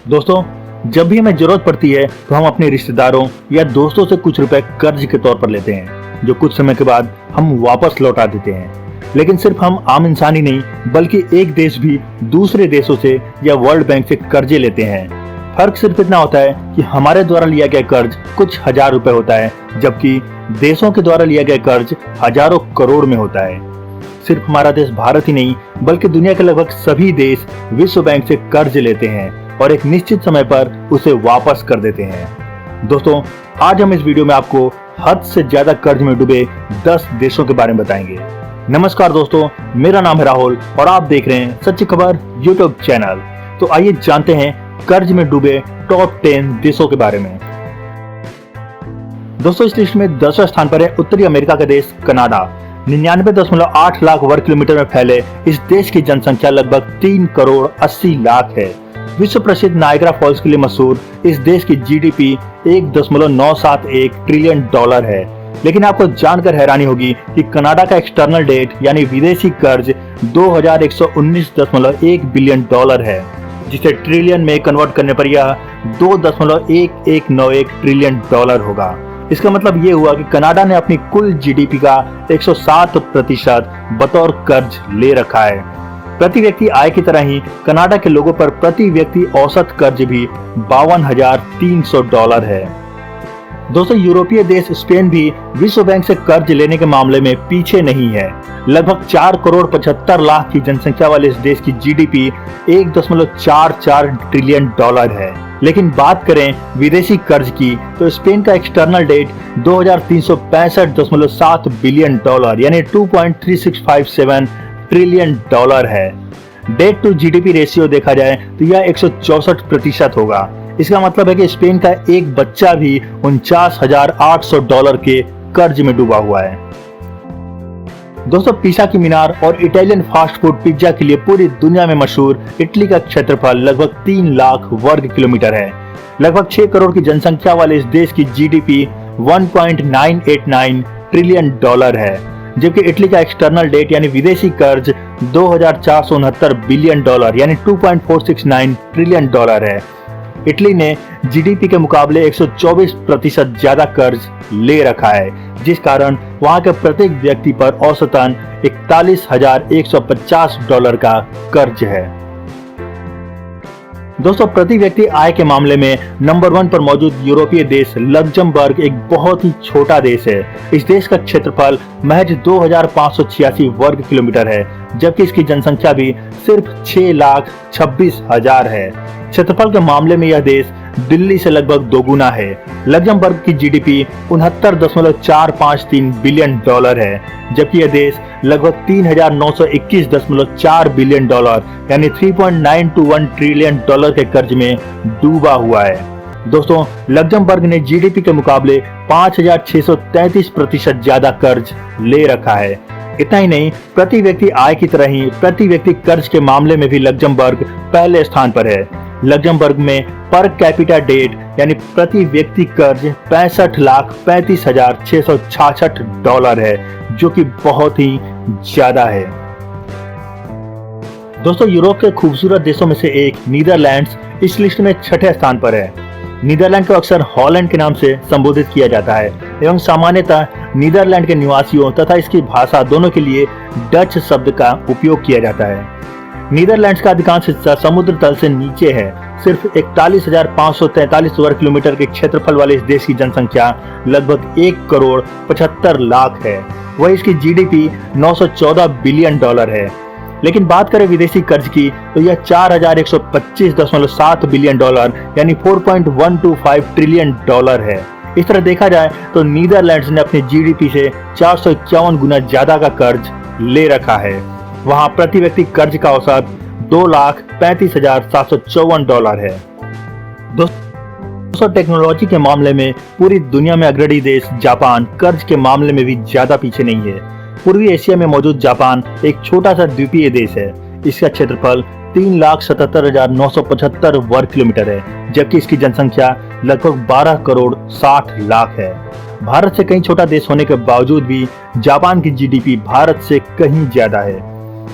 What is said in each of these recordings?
दोस्तों, जब भी हमें जरूरत पड़ती है तो हम अपने रिश्तेदारों या दोस्तों से कुछ रुपए कर्ज के तौर पर लेते हैं, जो कुछ समय के बाद हम वापस लौटा देते हैं। लेकिन सिर्फ हम आम इंसान ही नहीं, बल्कि एक देश भी दूसरे देशों से या वर्ल्ड बैंक से कर्जे लेते हैं। फर्क सिर्फ इतना होता है कि हमारे द्वारा लिया गया कर्ज कुछ हजार रुपए होता है, जबकि देशों के द्वारा लिया गया कर्ज हजारों करोड़ में होता है। सिर्फ हमारा देश भारत ही नहीं, बल्कि दुनिया के लगभग सभी देश विश्व बैंक से कर्ज लेते हैं और एक निश्चित समय पर उसे वापस कर देते हैं। दोस्तों, आज हम इस वीडियो में आपको हद से ज्यादा कर्ज में डूबे 10 देशों के बारे में बताएंगे। नमस्कार दोस्तों, मेरा नाम है राहुल और आप देख रहे हैं सच्ची खबर यूट्यूब चैनल। तो आइए जानते हैं कर्ज में डूबे टॉप 10 देशों के बारे में। दोस्तों, इस लिस्ट में 10वें स्थान पर है उत्तरी अमेरिका का देश कनाडा। 99.8 लाख वर्ग किलोमीटर में फैले इस देश की जनसंख्या लगभग 3 करोड़ 80 लाख है। विश्व प्रसिद्ध नायग्रा फॉल्स के लिए मशहूर इस देश की जीडीपी 1.971 ट्रिलियन डॉलर है। लेकिन आपको जानकर हैरानी होगी कि कनाडा का एक्सटर्नल डेट यानी विदेशी कर्ज 2119.1 बिलियन डॉलर है, जिसे ट्रिलियन में कन्वर्ट करने पर यह 2.1191 ट्रिलियन डॉलर होगा। इसका मतलब ये हुआ कि कनाडा ने अपनी कुल जीडीपी का 107% बतौर कर्ज ले रखा है। प्रति व्यक्ति आय की तरह ही कनाडा के लोगों पर प्रति व्यक्ति औसत कर्ज भी 52,300 डॉलर है। दोस्तों, यूरोपीय देश स्पेन भी विश्व बैंक से कर्ज लेने के मामले में पीछे नहीं है। लगभग 4 करोड़ 75 लाख की जनसंख्या वाले इस देश की जीडीपी 1.44 ट्रिलियन डॉलर है। लेकिन बात करें विदेशी कर्ज की तो स्पेन का एक्सटर्नल डेट 2365.7 बिलियन डॉलर यानी 2.3657 ट्रिलियन डॉलर है। डेट टू जीडीपी रेशियो देखा जाए तो यह 164% होगा। इसका मतलब है कि स्पेन का एक बच्चा भी 49,800 डॉलर के कर्ज में डूबा हुआ है। दोस्तों, पिसा की मीनार और इटालियन फास्ट फूड पिज्जा के लिए पूरी दुनिया में मशहूर इटली का क्षेत्रफल लगभग 3 लाख वर्ग किलोमीटर है। लगभग 6 करोड़ की जनसंख्या वाले इस देश की जीडीपी 1.989 ट्रिलियन डॉलर है, जबकि इटली का एक्सटर्नल डेट यानी विदेशी कर्ज 2,469 बिलियन डॉलर यानी 2.469 ट्रिलियन डॉलर है। इटली ने जीडीपी के मुकाबले 124% ज्यादा कर्ज ले रखा है, जिस कारण वहां के प्रत्येक व्यक्ति पर औसतन 41,150 डॉलर का कर्ज है। दोस्तों, प्रति व्यक्ति आय के मामले में नंबर 1 पर मौजूद यूरोपीय देश लग्जमबर्ग एक बहुत ही छोटा देश है। इस देश का क्षेत्रफल महज 2,586 वर्ग किलोमीटर है, जबकि इसकी जनसंख्या भी सिर्फ 6,26,000 है। क्षेत्रफल के मामले में यह देश दिल्ली से लगभग दोगुना है। लग्जमबर्ग की जीडीपी 69.453 बिलियन डॉलर है, जबकि यह देश लगभग 3,921.4 बिलियन डॉलर यानी 3.921 ट्रिलियन डॉलर के कर्ज में डूबा हुआ है। दोस्तों, लग्जमबर्ग ने जीडीपी के मुकाबले 5,633% ज्यादा कर्ज ले रखा है। इतना ही नहीं, प्रति व्यक्ति आय की तरह ही प्रति व्यक्ति कर्ज के मामले में भी लग्जमबर्ग पहले स्थान पर है। लग्जमबर्ग में पर कैपिटा डेट यानी प्रति व्यक्ति कर्ज 65,35,666 डॉलर है, जो कि बहुत ही ज्यादा है। दोस्तों, यूरोप के खूबसूरत देशों में से एक नीदरलैंड्स इस लिस्ट में 6ठे स्थान पर है। नीदरलैंड को अक्सर हॉलैंड के नाम से संबोधित किया जाता है एवं सामान्यतः नीदरलैंड के निवासियों तथा इसकी भाषा दोनों के लिए डच शब्द का उपयोग किया जाता है। नीदरलैंड्स का अधिकांश हिस्सा समुद्र तल से नीचे है। सिर्फ 41,543 वर्ग किलोमीटर के क्षेत्रफल वाले इस देश की जनसंख्या लगभग 1 करोड़ 75 लाख है। वह इसकी जीडीपी 914 बिलियन डॉलर है। लेकिन बात करें विदेशी कर्ज की तो यह 4,125.7 बिलियन डॉलर यानी 4.125 ट्रिलियन डॉलर है। इस तरह देखा जाए तो नीदरलैंड्स ने अपनी जीडीपी से 451 गुना ज्यादा का कर्ज ले रखा है। वहां प्रति व्यक्ति कर्ज का औसत 2,35,754 डॉलर है। दोस्तों, टेक्नोलॉजी के मामले में पूरी दुनिया में अग्रणी देश जापान कर्ज के मामले में भी ज्यादा पीछे नहीं है। पूर्वी एशिया में मौजूद जापान एक छोटा सा द्वीपीय देश है। इसका क्षेत्रफल 3,77,975 वर्ग किलोमीटर है, जबकि इसकी जनसंख्या लगभग 12 करोड़ 60 लाख है। भारत से कहीं छोटा देश होने के बावजूद भी जापान की जीडीपी भारत से कहीं ज्यादा है।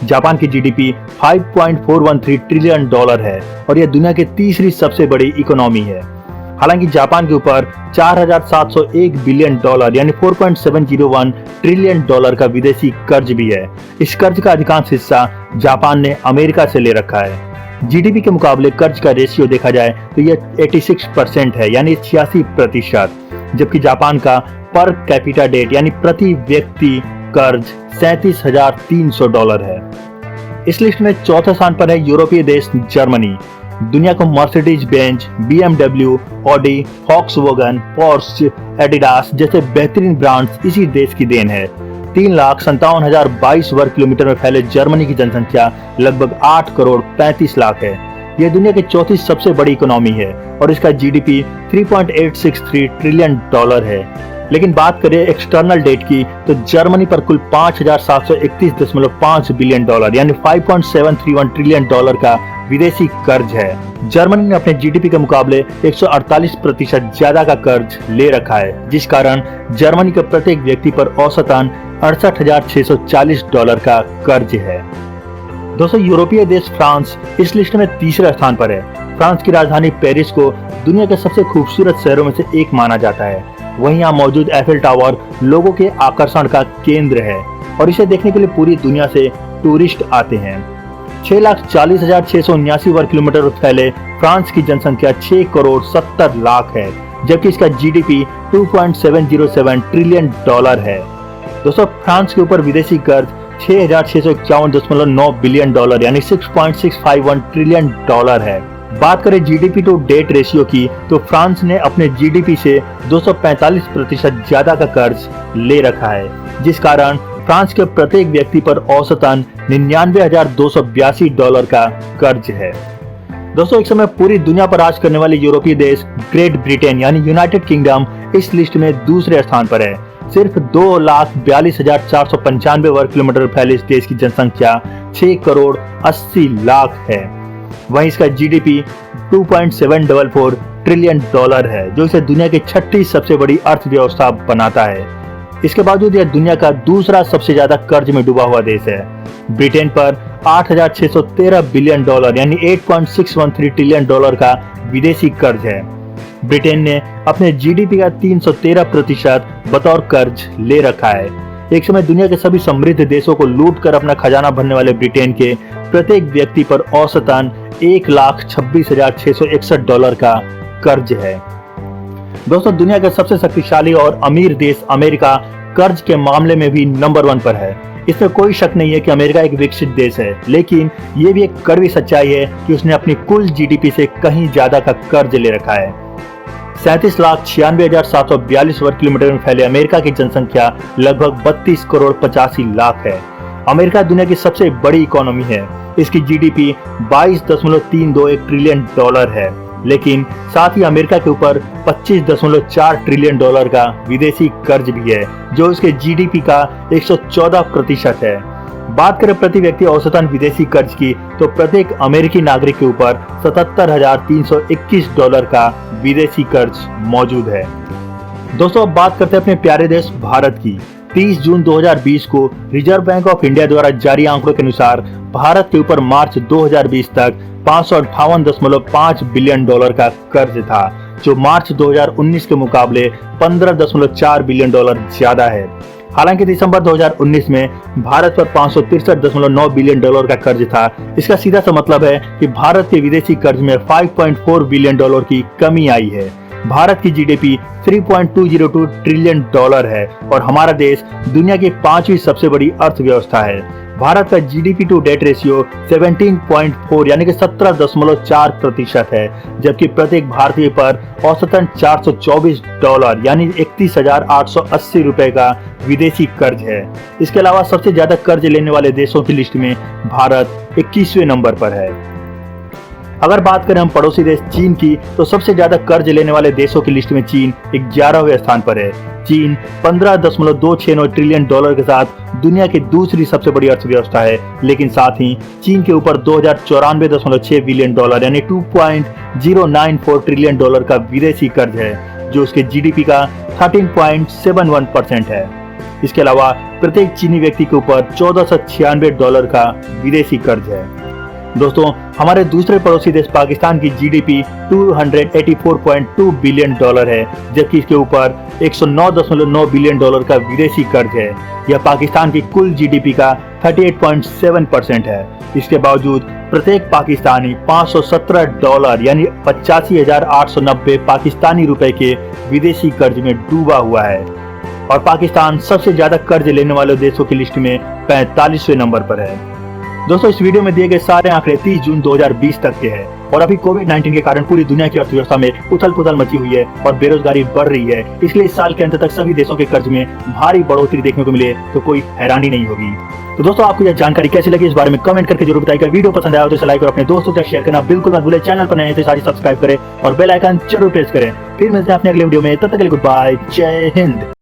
जापान की जीडीपी 5.413 ट्रिलियन डॉलर है और यह दुनिया की तीसरी सबसे बड़ी इकोनॉमी है। हालांकि जापान के ऊपर 4,701 बिलियन डॉलर यानी 4.701 ट्रिलियन डॉलर का विदेशी कर्ज भी है। इस कर्ज का अधिकांश हिस्सा जापान ने अमेरिका से ले रखा है। जीडीपी के मुकाबले कर्ज का रेशियो देखा जाए तो यह 86% है यानी 86%, जबकि जापान का पर कैपिटा डेट यानी प्रति व्यक्ति कर्ज 37,300 डॉलर है। इस लिस्ट में चौथे स्थान पर है यूरोपीय देश जर्मनी। दुनिया को Mercedes Benz, BMW, Audi, Volkswagen, Porsche, Adidas जैसे बेहतरीन ब्रांड्स इसी देश की देन है। 3,57,022 वर्ग किलोमीटर में फैले जर्मनी की जनसंख्या लगभग 8 करोड़ 35 लाख है। यह दुनिया की चौथी सबसे बड़ी इकोनॉमी है और इसका जीडीपी 3.863 ट्रिलियन डॉलर है। लेकिन बात करें एक्सटर्नल डेट की तो जर्मनी पर कुल 5,731.5 बिलियन डॉलर यानी 5.731 ट्रिलियन डॉलर का विदेशी कर्ज है। जर्मनी ने अपने जीडीपी के मुकाबले 148% ज्यादा का कर्ज ले रखा है, जिस कारण जर्मनी के प्रत्येक व्यक्ति पर औसतन 68,640 डॉलर का कर्ज है। दोस्तों, यूरोपीय देश फ्रांस इस लिस्ट में तीसरे स्थान पर है। फ्रांस की राजधानी पेरिस को दुनिया के सबसे खूबसूरत शहरों में से एक माना जाता है। वहीं यहाँ मौजूद एफिल टावर लोगों के आकर्षण का केंद्र है और इसे देखने के लिए पूरी दुनिया से टूरिस्ट आते हैं। 6,40,679 वर्ग किलोमीटर फैले फ्रांस की जनसंख्या 6 करोड़ 70 लाख है, जबकि इसका जीडीपी 2.707 ट्रिलियन डॉलर है। दोस्तों, फ्रांस के ऊपर विदेशी कर्ज 6,651.9 बिलियन डॉलर यानी 6.651 ट्रिलियन डॉलर है। बात करें जीडीपी टू डेट रेशियो की तो फ्रांस ने अपने जीडीपी से 245% ज्यादा का कर्ज ले रखा है, जिस कारण फ्रांस के प्रत्येक व्यक्ति पर औसतन 99,282 डॉलर का कर्ज है। दोस्तों, एक समय पूरी दुनिया पर राज करने वाले यूरोपीय देश ग्रेट ब्रिटेन यानी यूनाइटेड किंगडम इस लिस्ट में दूसरे स्थान पर है। सिर्फ 2,42,495 वर्ग किलोमीटर फैले इस देश की जनसंख्या 6 करोड़ 80 लाख है। वहीं इसका जीडीपी 2.744 ट्रिलियन डॉलर है, जो इसे दुनिया की छठी सबसे बड़ी अर्थव्यवस्था बनाता है। इसके बावजूद यह दुनिया का दूसरा सबसे ज्यादा कर्ज में डूबा हुआ देश है। ब्रिटेन पर 8,613 बिलियन डॉलर यानी 8.613 ट्रिलियन डॉलर का विदेशी कर्ज है। ब्रिटेन ने अपने जीडीपी का 313% बतौर कर्ज ले रखा है। एक समय दुनिया के सभी समृद्ध देशों को लूटकर अपना खजाना भरने वाले ब्रिटेन के प्रत्येक व्यक्ति पर औसतन 1,26,661 डॉलर का कर्ज है। दोस्तों, दुनिया का सबसे शक्तिशाली और अमीर देश अमेरिका कर्ज के मामले में भी नंबर 1 पर है। इसमें कोई शक नहीं है कि अमेरिका एक विकसित देश है, लेकिन ये भी एक कड़वी सच्चाई है कि उसने अपनी कुल जीडीपी से कहीं ज्यादा का कर्ज ले रखा है। 37,96,742 वर्ग किलोमीटर में फैले अमेरिका की जनसंख्या लगभग 32 करोड़ 85 लाख है। अमेरिका दुनिया की सबसे बड़ी इकोनॉमी है। इसकी जीडीपी 22.321 ट्रिलियन डॉलर है, लेकिन साथ ही अमेरिका के ऊपर 25.4 ट्रिलियन डॉलर का विदेशी कर्ज भी है, जो इसके जीडीपी का 114% है। बात करें प्रति व्यक्ति औसतन विदेशी कर्ज की तो प्रत्येक अमेरिकी नागरिक के ऊपर 77,321 डॉलर का विदेशी कर्ज मौजूद है। दोस्तों, अब बात करते हैं अपने प्यारे देश भारत की। 30 जून 2020 को रिजर्व बैंक ऑफ इंडिया द्वारा जारी आंकड़ों के अनुसार भारत के ऊपर मार्च 2020 तक 558.5 बिलियन डॉलर का कर्ज था, जो मार्च 2019 के मुकाबले 15.4 बिलियन डॉलर ज्यादा है। हालांकि दिसंबर 2019 में भारत पर 563.9 बिलियन डॉलर का कर्ज था। इसका सीधा सा मतलब है कि भारत के विदेशी कर्ज में 5.4 बिलियन डॉलर की कमी आई है। भारत की जीडीपी 3.202 ट्रिलियन डॉलर है और हमारा देश दुनिया की 5वीं सबसे बड़ी अर्थव्यवस्था है। भारत का जीडीपी टू डेट रेशियो 17.4 यानी कि 17.4% है, जबकि प्रत्येक भारतीय पर औसतन 424 डॉलर यानी 31,880 रुपए का विदेशी कर्ज है। इसके अलावा सबसे ज्यादा कर्ज लेने वाले देशों की लिस्ट में भारत 21वें नंबर पर है। अगर बात करें हम पड़ोसी देश चीन की तो सबसे ज्यादा कर्ज लेने वाले देशों की लिस्ट में चीन 11वें स्थान पर है। चीन 15.269 ट्रिलियन डॉलर के साथ दुनिया की दूसरी सबसे बड़ी अर्थव्यवस्था है, लेकिन साथ ही चीन के ऊपर 2094.6 बिलियन डॉलर यानी 2.094 ट्रिलियन डॉलर का विदेशी कर्ज है, जो उसके जीडीपी का 13.71% है। इसके अलावा प्रत्येक चीनी व्यक्ति के ऊपर $1496 का विदेशी कर्ज है। दोस्तों, हमारे दूसरे पड़ोसी देश पाकिस्तान की जीडीपी $284.2 बिलियन है, जबकि इसके ऊपर $109.9 बिलियन का विदेशी कर्ज है। यह पाकिस्तान की कुल जीडीपी का 38.7% है। इसके बावजूद प्रत्येक पाकिस्तानी $517 यानी 85,890 पाकिस्तानी रुपए के विदेशी कर्ज में डूबा हुआ है और पाकिस्तान सबसे ज्यादा कर्ज लेने वाले देशों की लिस्ट में 45वें नंबर पर है। दोस्तों, इस वीडियो में दिए गए सारे आंकड़े 30 जून 2020 तक के हैं और अभी कोविड-19 के कारण पूरी दुनिया की अर्थव्यवस्था में उथल-पुथल मची हुई है और बेरोजगारी बढ़ रही है। इसलिए इस साल के अंत तक सभी देशों के कर्ज में भारी बढ़ोतरी देखने को मिले तो कोई हैरानी नहीं होगी। तो दोस्तों, आपको यह जानकारी कैसी लगी इस बारे में कमेंट करके जरूर बताइएगा। वीडियो पसंद आया तो इसे लाइक और अपने दोस्तों के साथ शेयर करना बिल्कुल मत भूलें। चैनल पर नए हैं तो सारी सब्सक्राइब करें और बेल आइकन जरूर प्रेस करें। फिर मिलते हैं अपने अगले वीडियो में, तब तक के लिए गुड बाय, जय हिंद।